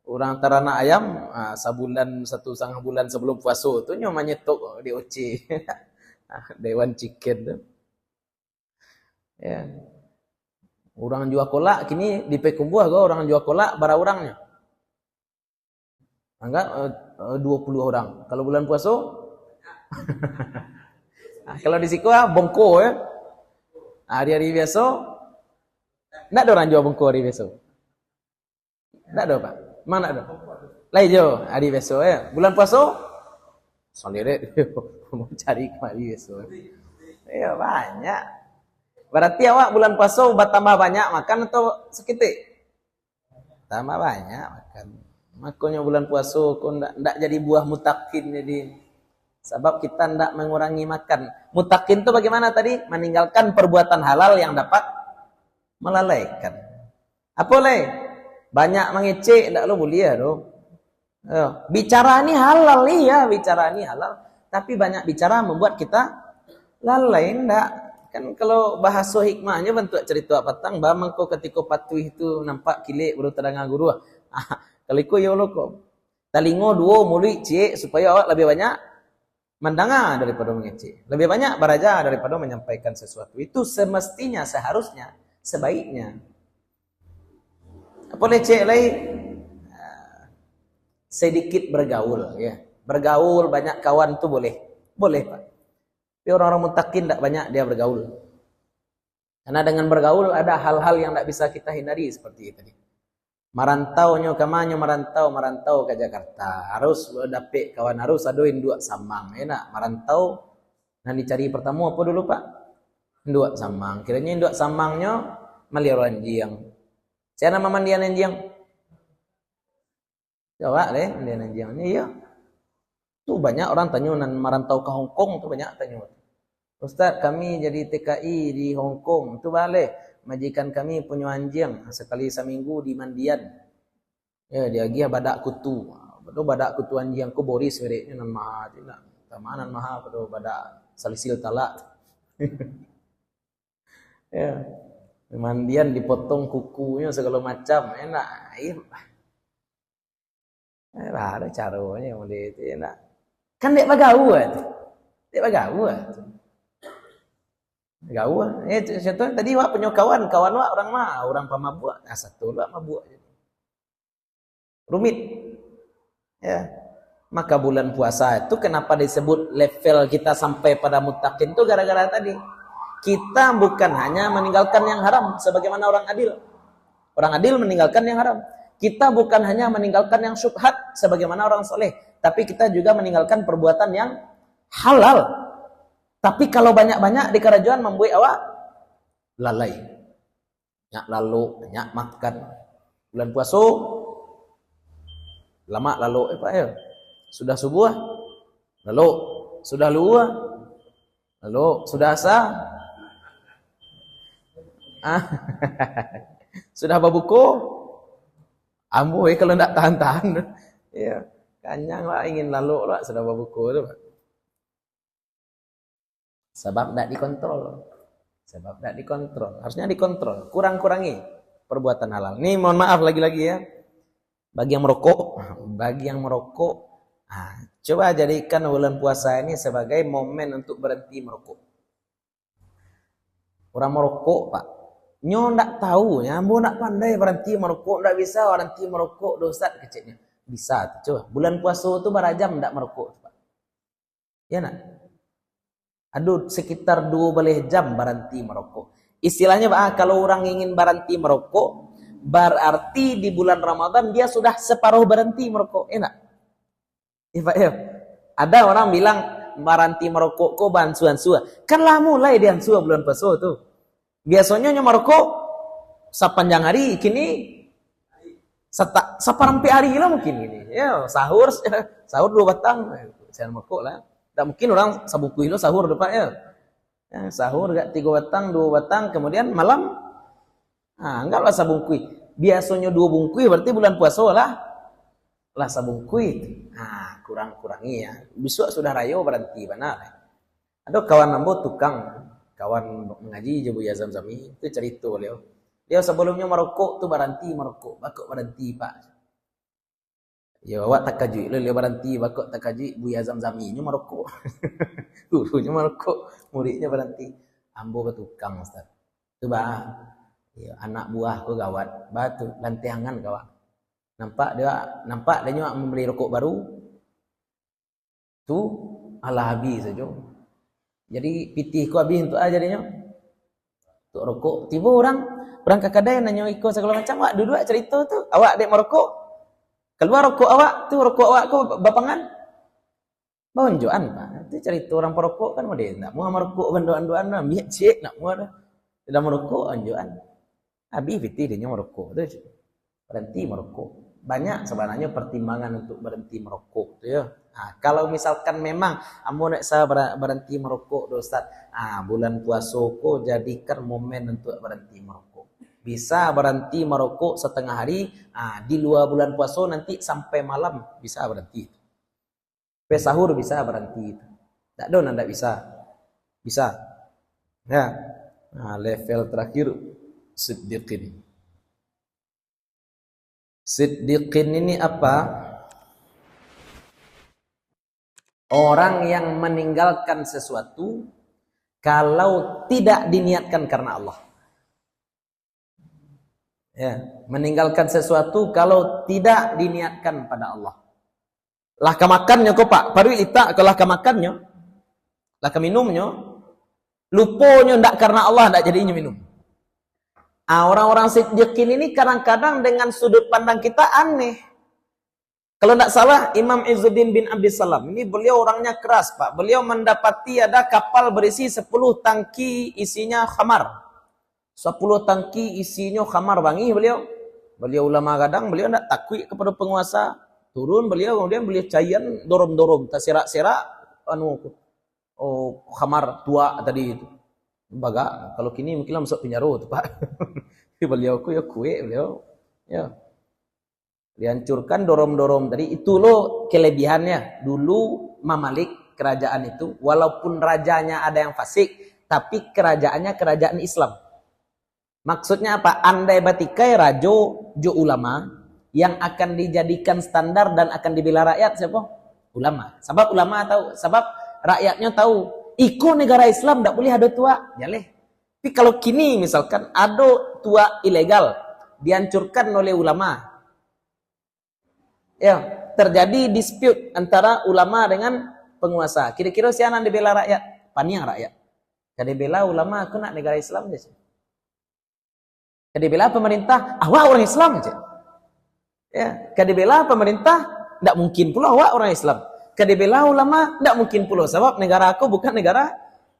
Orang ternak ayam sebulan 1,5 bulan sebelum puasa tu nyoba nyetok di OC. Dewan Chicken tu. Ya. Orang jual kolak kini di Pekumbuh ke orang jual kolak bara orangnya. Anggap 20 orang. Kalau bulan puasa kalau di siku bongko ya. Hari-hari biasa enggak ada orang jual bongko hari biasa. Enggak ada Pak. Mana ada? Lain jo hari biasa ya. Bulan puasa sendiri mau cari kemari biasa. Ya banyak. Berarti awak bulan puasa tambah banyak makan atau sekitik? Tambah banyak makan. Makanya bulan puasa kok ndak jadi buah mutakin jadi. Sebab kita ndak mengurangi makan. Mutakin itu bagaimana tadi? Meninggalkan perbuatan halal yang dapat melalaikan. Apa le? Banyak mengecek ndak lo boleh ya do. Bicara ini halal ya, bicara ini halal. Tapi banyak bicara membuat kita lalai ndak. Kan kalau bahasa hikmahnya bentuk cerita patang bamang ko ketika patuh itu nampak kilik baru terdengar guru. Kalau ikut ya lo kok. Talingo dua mulut cek supaya awak lebih banyak mendengar daripada mengecek. Lebih banyak beraja daripada menyampaikan sesuatu. Itu semestinya, seharusnya, sebaiknya. Apa lecek lain? Sedikit bergaul ya. Bergaul banyak kawan tu boleh. Boleh Pak. Tapi orang-orang mutakin tak banyak dia bergaul. Karena dengan bergaul ada hal-hal yang tak bisa kita hindari seperti itu tadi. Marantaunya kamanyo merantau ke Jakarta. Harus dapat kawan harus aduin dua samang. Enak marantau Nah dicari pertama apa dulu Pak? Nduak samang. Kiranya nduak samangnya melihara anjing. Saya nama mandian anjing. Coba deh mandian anjing. Iya. Tuh banyak orang tanya nan merantau ke Hong Kong tuh banyak tanya. Ustaz, kami jadi TKI di Hong Kong. Tuh balik. Majikan kami punya anjing sekali seminggu di mandian. Ya dia dia badak kutu. Betul badak kutu anjing ku Boris mereka nan maha tidak. Tamanan maha betul badak salisil talak. Ya. Mandian dipotong kukunya segala macam enak. Ada caranya model itu enak. Kan dek bagau tu. Dek bagau tu. Gau. Contoh tadi wak punya kawan wak orang pemabuk. Nah satu wak mabuk. Rumit. Ya. Maka bulan puasa itu kenapa disebut level kita sampai pada muttaqin itu gara-gara tadi. Kita bukan hanya meninggalkan yang haram sebagaimana orang adil. Orang adil meninggalkan yang haram. Kita bukan hanya meninggalkan yang syubhat sebagaimana orang soleh, tapi kita juga meninggalkan perbuatan yang halal. Tapi kalau banyak-banyak di kerajaan membuat awak lalai. Banyak lalu, banyak makan. Bulan puasa lama lalu Pak ya. Sudah subuh, lalu sudah luar, lalu sudah asar. Sudah babuku, ambo kalau tidak tahan-tahan, ya kanyang lah ingin lalu lah sudah babuku tu. Sebab tidak dikontrol, harusnya dikontrol, kurang-kurangi perbuatan halal. Nih mohon maaf lagi-lagi ya, bagi yang merokok, coba jadikan bulan puasa ini sebagai momen untuk berhenti merokok. Orang merokok Pak. Nyo ndak tahu ya, ambo nak pandai berhenti merokok, ndak bisa berhenti merokok dosa kecilnya. Bisa tuh, coba. Bulan puasa itu berapa jam ndak merokok, Pak? Ya nak? Aduh, sekitar 12 jam berhenti merokok. Istilahnya Pak, kalau orang ingin berhenti merokok, berarti di bulan Ramadan dia sudah separuh berhenti merokok. Enak? Ya Pak ya. Ada orang bilang berhenti merokok kok bansuan-sua. Kan lah mulai dia ansua bulan puasa tuh. Biasanya merokok sepanjang hari, kini separampi hari lah mungkin ini. Ya, sahur 2 batang, saya merokok lah. Tak mungkin orang sabukui lo sahur depan ya. Sahur gak 3 batang, 2 batang, kemudian malam, anggaplah sabungkui. Biasanya 2 bungkui, berarti bulan puasa lah sabungkui. Kurang-kurangi ya. Besok sudah rayo berhenti benar. Ada kawan ambo tukang. Kawan mengaji Buya Zamzami itu cerita beliau. Dia sebelumnya merokok tuh berhenti merokok, bakok berhenti Pak. Ya awak tak kaji, dia berhenti bakok tak kaji Buya Zamzami nya merokok. Gurunya merokok, muridnya berhenti. Ambo ke tukang Ustaz. Itu bah, ya, anak buah ku gawat, batu lantiangan kawan. Nampak dia nyak membeli rokok baru. Tu ala habis saja. Jadi pitih ku habis untuk jadinya. Untuk rokok. Tiba orang ke kedai nanya ikut segala macam. Awak duduk cerita tu. Awak dek merokok. Keluar rokok awak tu, rokok awak ku bapangan. Bonjoan Pak. Itu cerita orang perokok kan model. Nak mau merokok banduan-duan lah. Miak cik nak mau dah. Tidak merokok bonjoan. Habis pitih dia merokok tu. Berhenti merokok. Banyak sebenarnya pertimbangan untuk berhenti merokok tu ya. Kalau misalkan memang ambo nak saya berhenti merokok Ustaz. Bulan puasa ko jadikan momen untuk berhenti merokok. Bisa berhenti merokok setengah hari, di luar bulan puasa nanti sampai malam bisa berhenti. Sampai sahur bisa berhenti. Tak ada ndak bisa. Bisa. Ya. Level terakhir siddiqin. Siddiqin ini apa? Orang yang meninggalkan sesuatu kalau tidak diniatkan karena Allah. Ya, meninggalkan sesuatu kalau tidak diniatkan pada Allah. Lah kemakannya kok Pak, baru ita kalau kemakannya, lah keminumnya, luponya ndak karena Allah ndak jadinya minum. Orang-orang siddiqin ini kadang-kadang dengan sudut pandang kita aneh. Kalau tidak salah Imam Izzuddin bin Abdissalam ini beliau orangnya keras Pak. Beliau mendapati ada kapal berisi 10 tangki isinya khamar. 10 tangki isinya khamar bangi beliau. Beliau ulama kadang beliau tidak takut kepada penguasa. Turun beliau kemudian beliau cayan dorom-dorom terserak-serak khamar tua tadi itu. Baga kalau kini mungkin masuk penjara tuh Pak. Beliau ku ya kue beliau ya. Dihancurkan dorom-dorom tadi. Itu loh kelebihannya. Dulu Mamalik kerajaan itu walaupun rajanya ada yang fasik tapi kerajaannya kerajaan Islam. Maksudnya apa? Andai batikai rajo jo ulama yang akan dijadikan standar dan akan dibela rakyat siapa? Ulama. Sebab ulama tahu, sebab rakyatnya tahu, iko negara Islam tidak boleh ada tua. Jaleh. Tapi kalau kini misalkan ada tua ilegal dihancurkan oleh ulama. Ya, terjadi dispute antara ulama dengan penguasa. Kira-kira siapa yang dibela rakyat? Paniang rakyat. Jadi bela ulama aku nak negara Islam je. Jadi bela pemerintah, awak orang Islam je. Ya, kada bela pemerintah, tidak mungkin pula awak orang Islam. Kada bela ulama, tidak mungkin pula sebab negara aku bukan negara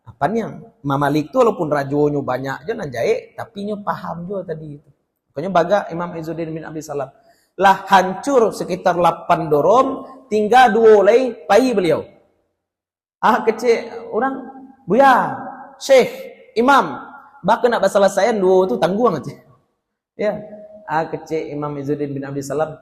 apa yang Mamalik tu walaupun rajonyo banyak je nan jaik, tapi nyo paham juga tadi itu. Pokoknya baga Imam Izzuddin bin Abdissalam. Lah hancur sekitar 8 dorom, tinggal 2 lay pai beliau. Kecil orang buya, syekh, imam, bahkan nak selesaian 2 tu tangguang aja. Ya, kecil Imam Izzuddin bin Abdissalam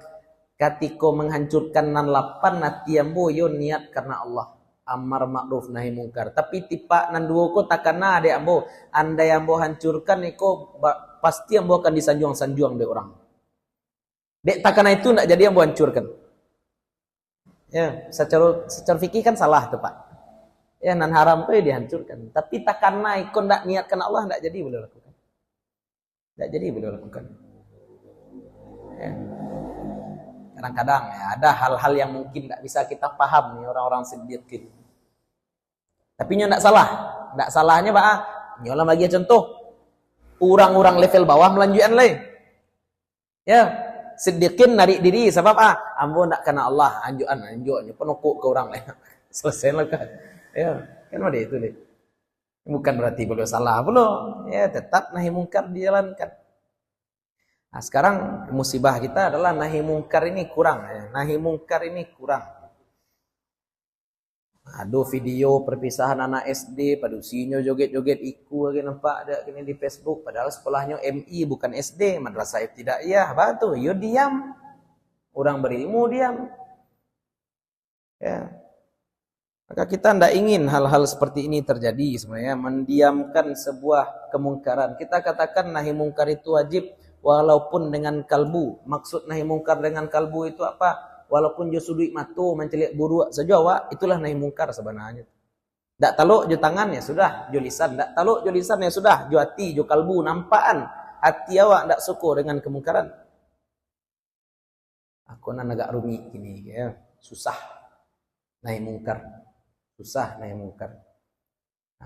ketika menghancurkan nan 8 nanti ambo yo niat karena Allah. Amar ma'ruf nahi mungkar. Tapi tipa nan 2 ko takana ade ambo, andai ambo hancurkan iko pasti ambo akan disanjuang-sanjuang dek orang. Dek takana itu ndak jadi ambo hancurkan. Ya, secara fikih kan salah tuh Pak. Ya nan haram tuh dihancurkan. Tapi takana iko ndak niat karena Allah ndak jadi boleh lakukan. Ndak jadi boleh lakukan. Ya. Kadang-kadang ya, ada hal-hal yang mungkin tidak bisa kita paham nih orang-orang siddiqin. Tapi nyo tidak salah. Tidak salahnya Pak. Nyolah bagi contoh. Orang-orang level bawah melanjutkan lain. Ya, siddiqin narik diri sebab ambo tidak kena Allah anjuran penukuk ke orang lain. Selesai lah kan. Ya, kan ada itu deh. Bukan berarti boleh salah belum. Ya, tetap nahi mungkar dijalankan. Nah, sekarang musibah kita adalah nahi mungkar ini kurang. Ya. Nahi mungkar ini kurang. Aduh video perpisahan anak SD, padusinya joget-joget iku lagi nampak ada gini di Facebook. Padahal sekolahnya MI bukan SD, madrasah ibtidaiyah. Batu, yo diam. Orang berilmu diam. Ya. Maka kita tidak ingin hal-hal seperti ini terjadi sebenarnya. Mendiamkan sebuah kemungkaran. Kita katakan nahi mungkar itu wajib. Walaupun dengan kalbu. Maksud nahi mungkar dengan kalbu itu apa? Walaupun jo sudut mata mencelik buruk saja awak, itulah nahi mungkar sebenarnya. Tak taluk jo tangan ya sudah, jo lisan. Tak taluk jo lisan ya sudah, jo hati, jo kalbu, nampaan. Hati awak tak suka dengan kemungkaran. Aku nan agak rumit gini ya. Susah nahi mungkar. Susah nahi mungkar.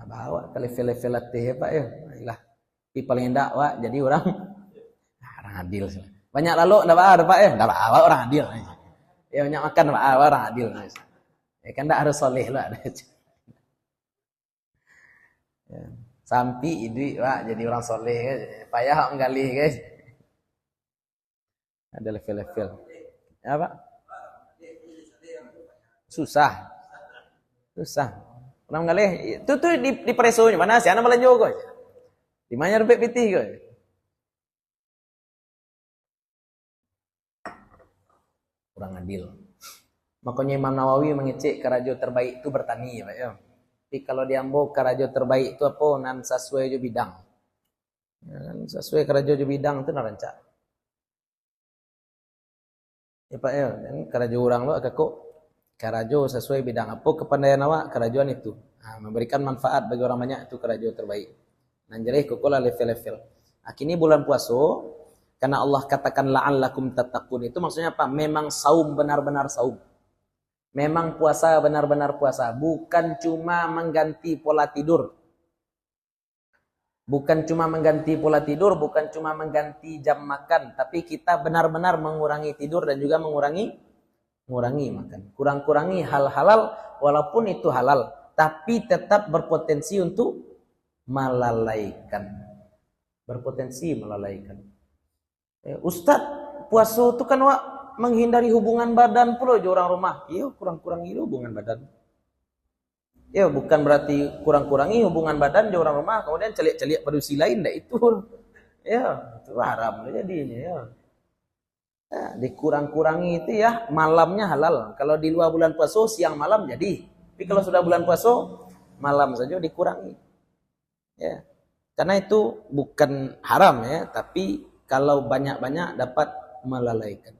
Nah, bawa ke level-level latih ya Pak ya. Nah, tapi paling enggak Wak jadi orang adil. Banyak lalu enggak apa Pak ya? Enggak apa orang adil. Ya banyak makan orang adil. Ya kan enggak harus soleh lah. Ya. Sampai ini Pak jadi orang soleh guys. Payah menggali guys. Ada level-level. Ya Pak? Susah. Orang menggali itu tuh di presonya mana sih anak belanja guys. Di mana rupet pitih guys. Kurang adil. Makanya Imam Nawawi mengecek karajo terbaik itu bertani ya Pak ya. Tapi kalau diambo karajo terbaik itu apa? Nan sesuai jo bidang. Ya, nan sesuai karajo jo bidang itu narancak. Ya Pak ya, dan karajo orang lo agak kok karajo sesuai bidang apa kepandaian awak karajoan itu. Nah, memberikan manfaat bagi orang banyak itu karajo terbaik. Nan jerih kokola level-level. Nah, kini bulan puasa karena Allah katakan la'allakum tattaqun itu maksudnya apa? Memang saum benar-benar saum. Memang puasa benar-benar puasa, bukan cuma mengganti pola tidur. Bukan cuma mengganti pola tidur, bukan cuma mengganti jam makan, tapi kita benar-benar mengurangi tidur dan juga mengurangi Ngurangi makan. Kurang-kurangi hal halal walaupun itu halal, tapi tetap berpotensi untuk melalaikan. Berpotensi melalaikan. Ustadz, puasa itu kan menghindari hubungan badan pula orang rumah. Iya, kurang-kurangi hubungan badan. Ya, bukan berarti kurang-kurangi hubungan badan di orang rumah, kemudian celik-celik padusi lain, enggak itu. Ya, itu haram jadinya ya. Ya, dikurang-kurangi itu ya, malamnya halal. Kalau di luar bulan puasa siang malam jadi. Tapi kalau sudah bulan puasa malam saja dikurangi. Ya. Karena itu bukan haram ya, tapi kalau banyak-banyak dapat melalaikan.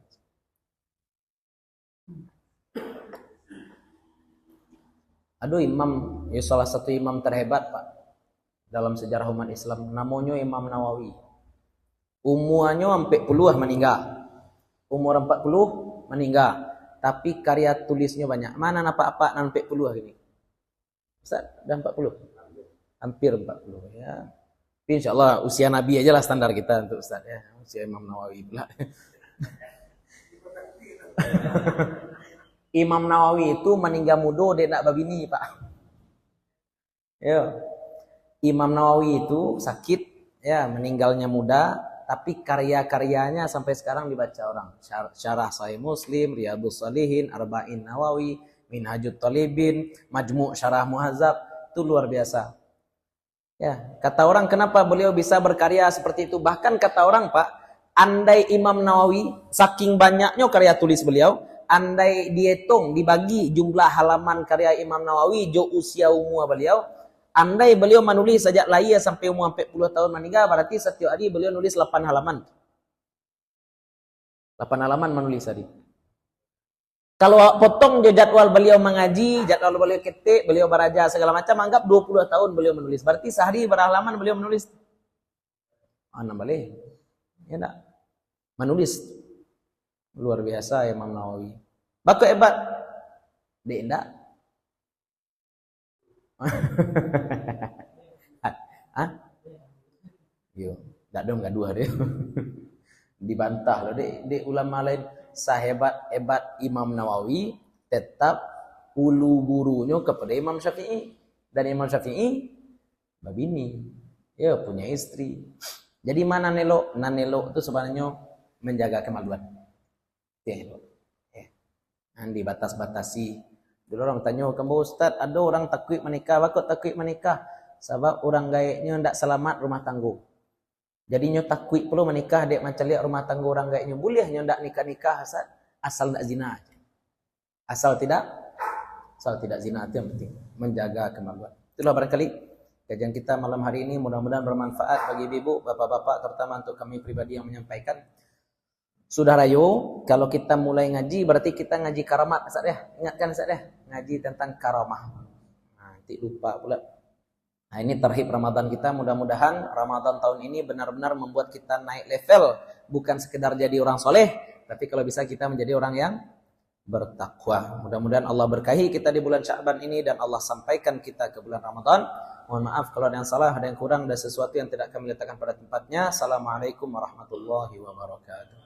Aduh imam, ya salah satu imam terhebat Pak dalam sejarah umat Islam, namanya Imam Nawawi. Umurnya sampai puluh meninggal. Umur 40 meninggal, tapi karya tulisnya banyak. Mana apa-apa sampai puluh gini. Ustaz, dah 40. Hampir 40 ya. Tapi insyaallah usia Nabi aja lah standar kita untuk Ustaz ya. Usia Imam Nawawi pula. Imam Nawawi itu meninggal muda dia nak babini, Pak. Ya. Imam Nawawi itu sakit ya, meninggalnya muda. Tapi karya-karyanya sampai sekarang dibaca orang. Syarah Sahih Muslim, Riyadhus Shalihin, Arba'in Nawawi, Minhajut Talibin, Majmu' Syarah Muhazzab, itu luar biasa. Ya, kata orang kenapa beliau bisa berkarya seperti itu? Bahkan kata orang Pak, andai Imam Nawawi saking banyaknya karya tulis beliau, andai dihitung dibagi jumlah halaman karya Imam Nawawi jo usia umur beliau, andai beliau menulis sejak lahir sampai umur 40 tahun meninggal, berarti setiap hari beliau nulis 8 halaman. 8 halaman menulis hari. Kalau potong jadwal beliau mengaji, jadwal beliau ketik, beliau beraja segala macam, anggap 20 tahun beliau menulis. Berarti sehari berapa halaman beliau menulis? Boleh. Ya enggak? Menulis. Luar biasa Imam Nawawi. Bako hebat. Dek enggak? Yo, enggak dong gaduh dia. Dibantah loh dek ulama lain sehebat-hebat Imam Nawawi tetap ulu gurunya kepada Imam Syafi'i, dan Imam Syafi'i babini. Ya, punya istri. Jadi mana nelok? Nanelok itu sebenarnya menjaga kemaluan. Ya, nanti batas-batasi. Dulu orang tanya, kamu Ustaz, ada orang takwik menikah, bakut takwik menikah? Sebab orang gaiknya tidak selamat rumah tangga. Jadinya takwik perlu menikah, dek macam lihat rumah tangga orang gaiknya. Bolehnya tidak nikah-nikah asal tidak zina. Asal tidak zina, itu yang penting. Menjaga kemaluan. Itulah barangkali kajian kita malam hari ini, mudah-mudahan bermanfaat bagi ibu, bapak-bapak, terutama untuk kami pribadi yang menyampaikan. Sudah rayu, kalau kita mulai ngaji berarti kita ngaji karamat, Ustaz ya. Ingatkan Ustaz ya, ngaji tentang karamah. Nanti lupa pula. Nah, ini terhib Ramadan kita, mudah-mudahan Ramadan tahun ini benar-benar membuat kita naik level, bukan sekedar jadi orang soleh, tapi kalau bisa kita menjadi orang yang bertakwa. Mudah-mudahan Allah berkahi kita di bulan Sya'ban ini dan Allah sampaikan kita ke bulan Ramadan. Mohon maaf kalau ada yang salah, ada yang kurang, ada sesuatu yang tidak kami letakkan pada tempatnya. Assalamualaikum warahmatullahi wabarakatuh.